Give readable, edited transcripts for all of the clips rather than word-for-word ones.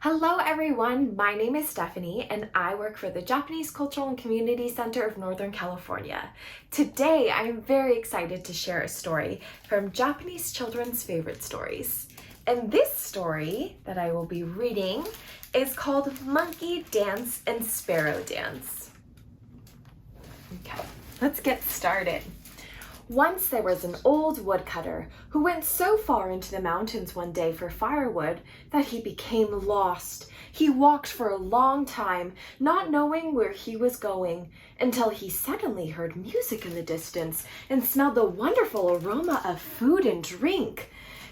Hello everyone, my name is Stephanie and I work for the Japanese Cultural and Community Center of Northern California. Today I am very excited to share a story from Japanese children's favorite stories. And this story that I will be reading is called Monkey Dance and Sparrow Dance. Okay, let's get started. Once there was an old woodcutter who went so far into the mountains one day for firewood that he became lost. He walked for a long time, not knowing where he was going, until he suddenly heard music in the distance and smelled the wonderful aroma of food and drink.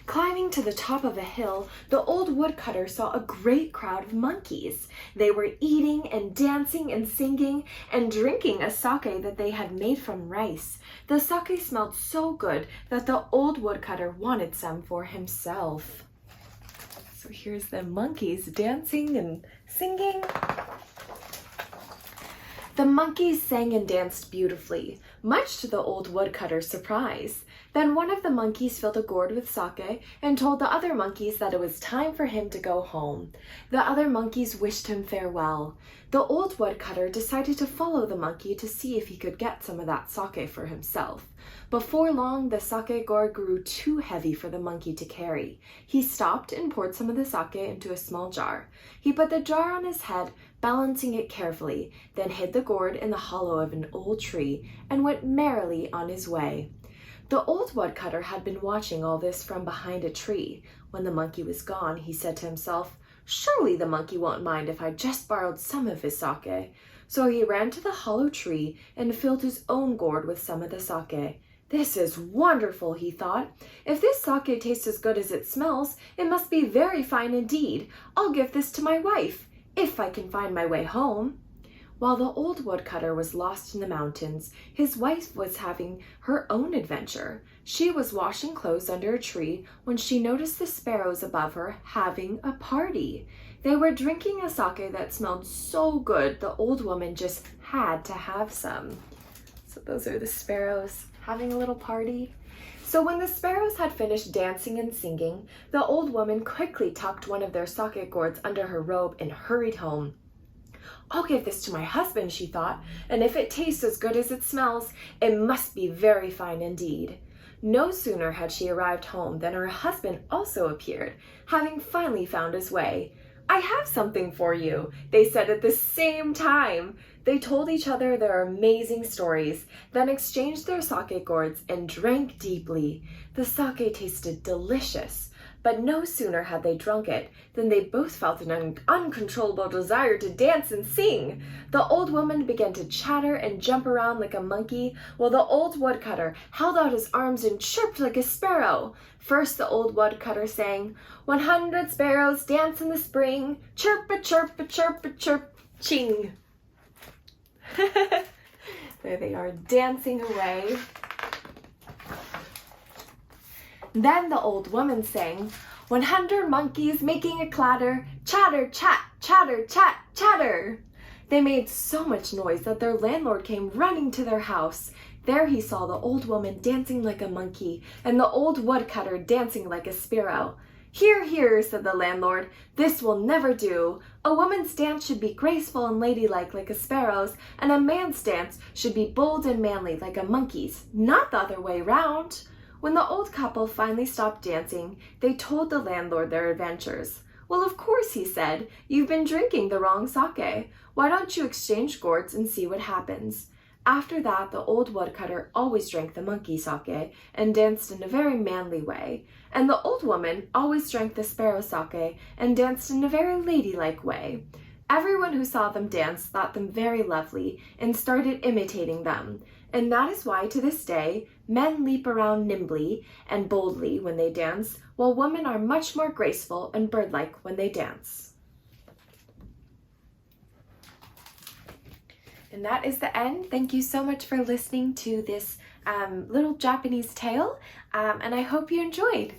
Climbing to the top of a hill, the old woodcutter saw a great crowd of monkeys. They were eating and dancing and singing and drinking a sake that they had made from rice. The sake smelled so good that the old woodcutter wanted some for himself. So here's the monkeys dancing and singing. The monkeys sang and danced beautifully, much to the old woodcutter's surprise. Then one of the monkeys filled a gourd with sake and told the other monkeys that it was time for him to go home. The other monkeys wished him farewell. The old woodcutter decided to follow the monkey to see if he could get some of that sake for himself. Before long, the sake gourd grew too heavy for the monkey to carry. He stopped and poured some of the sake into a small jar. He put the jar on his head, balancing it carefully, then hid the gourd in the hollow of an old tree and went merrily on his way. The old woodcutter had been watching all this from behind a tree. When the monkey was gone, he said to himself, "Surely the monkey won't mind if I just borrowed some of his sake." So he ran to the hollow tree and filled his own gourd with some of the sake. "This is wonderful," he thought. "If this sake tastes as good as it smells, it must be very fine indeed. I'll give this to my wife, if I can find my way home." While the old woodcutter was lost in the mountains, his wife was having her own adventure. She was washing clothes under a tree when she noticed the sparrows above her having a party. They were drinking a sake that smelled so good the old woman just had to have some. So those are the sparrows having a little party. So when the sparrows had finished dancing and singing, the old woman quickly tucked one of their sake gourds under her robe and hurried home. "I'll give this to my husband," she thought, "and if it tastes as good as it smells, it must be very fine indeed." No sooner had she arrived home than her husband also appeared, having finally found his way. "I have something for you," they said at the same time. They told each other their amazing stories, then exchanged their sake gourds and drank deeply. The sake tasted delicious. But no sooner had they drunk it than they both felt an uncontrollable desire to dance and sing. The old woman began to chatter and jump around like a monkey, while the old woodcutter held out his arms and chirped like a sparrow. First the old woodcutter sang, "100 sparrows dance in the spring, chirp-a-chirp-a-chirp-a-chirp, ching." There they are, dancing away. Then the old woman sang, "100 monkeys making a clatter, chatter, chat, chatter, chat, chatter." They made so much noise that their landlord came running to their house. There he saw the old woman dancing like a monkey and the old woodcutter dancing like a sparrow. "Here, here," said the landlord, "this will never do. A woman's dance should be graceful and ladylike like a sparrow's, and a man's dance should be bold and manly like a monkey's, not the other way round." When the old couple finally stopped dancing, they told the landlord their adventures. "Well, of course," he said, "you've been drinking the wrong sake. Why don't you exchange gourds and see what happens?" After that, the old woodcutter always drank the monkey sake and danced in a very manly way, and the old woman always drank the sparrow sake and danced in a very ladylike way. Everyone who saw them dance thought them very lovely and started imitating them. And that is why, to this day, men leap around nimbly and boldly when they dance, while women are much more graceful and bird-like when they dance. And that is the end. Thank you so much for listening to this little Japanese tale, and I hope you enjoyed.